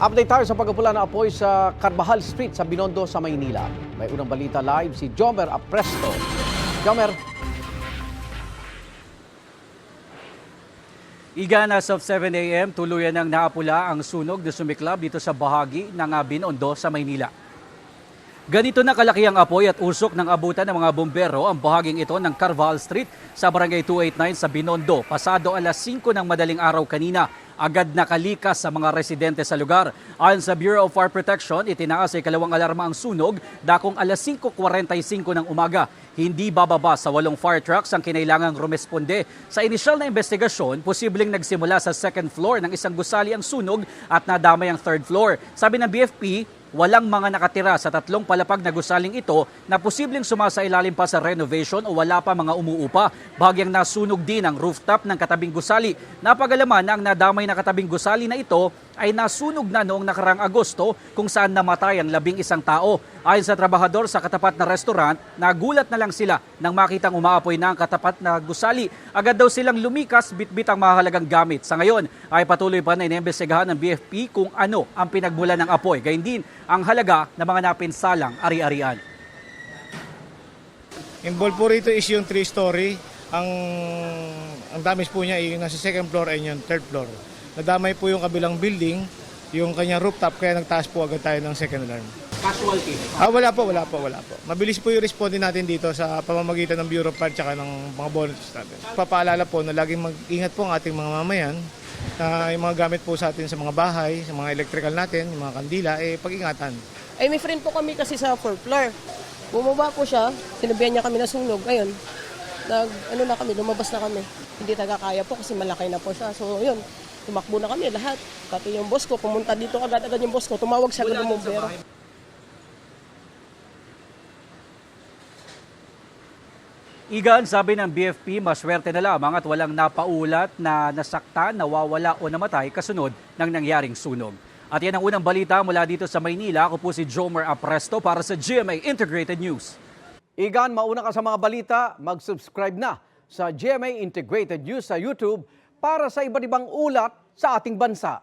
Update tayo sa pagpula ng apoy sa Carvajal Street sa Binondo sa Maynila. May unang balita live si Jomer Apresto. Jomer. Igan as of 7 a.m. tuluyan ng naapula ang sunog na sumiklab dito sa bahagi ng Binondo sa Maynila. Ganito na kalaki ang apoy at usok ng abutan ng mga bombero ang bahaging ito ng Carvajal Street sa Barangay 289 sa Binondo. Pasado alas 5 ng madaling araw kanina, agad nakalikas sa mga residente sa lugar. Ayon sa Bureau of Fire Protection, itinaas ay kalawang alarma ang sunog dakong alas 5:45 ng umaga. Hindi bababa sa 8 fire trucks ang kinailangang rumesponde. Sa inisyal na investigasyon, posibleng nagsimula sa second floor ng isang gusali ang sunog at nadamay ang third floor. Sabi ng BFP, walang mga nakatira sa 3 palapag na gusaling ito na posibleng sumasailalim pa sa renovation o wala pa mga umuupa. Bahagyang nasunog din ang rooftop ng katabing gusali. Napagalaman na ang nadamay na katabing gusali na ito ay nasunog na noong nakarang Agosto kung saan namatay ang 11 tao. Ayon sa trabahador sa katapat na restaurant, nagulat na lang sila nang makitang umaapoy na ang katapat na gusali. Agad daw silang lumikas, bitbit ang mahalagang gamit. Sa ngayon ay patuloy pa na inimbestigahan ng BFP kung ano ang pinagmula ng apoy. Gayun din ang halaga ng mga napinsalang ari-arian. Involved po rito is yung 3-story. Ang damage po niya ay nasa second floor ay yung third floor. Nadamay po yung kabilang building, yung kanyang rooftop, kaya nagtaas po agad tayo ng second alarm. Casualty? Wala po. Mabilis po yung responde natin dito sa pamamagitan ng Bureau of Fire at ng mga volunteers natin. Papaalala po na laging mag-ingat po ang ating mga mamayan na yung mga gamit po sa atin sa mga bahay, sa mga electrical natin, yung mga kandila, pag-ingatan. Ay, may friend po kami kasi sa 4th floor. Bumaba po siya, sinabihan niya kami na sunog. Ayun, lumabas na kami. Hindi kaya po kasi malaki na po siya. So, yun, tumakbo na kami lahat. Pati yung boss ko, pumunta dito agad-agad yung boss ko. Tumawag siya ng bumbero. Igan, sabi ng BFP, maswerte na lamang at walang napaulat na nasaktan, nawawala o namatay kasunod ng nangyaring sunog. At yan ang unang balita mula dito sa Maynila. Ako po si Jomer Apresto para sa GMA Integrated News. Igan, mauna ka sa mga balita, mag-subscribe na sa GMA Integrated News sa YouTube para sa iba't ibang ulat sa ating bansa.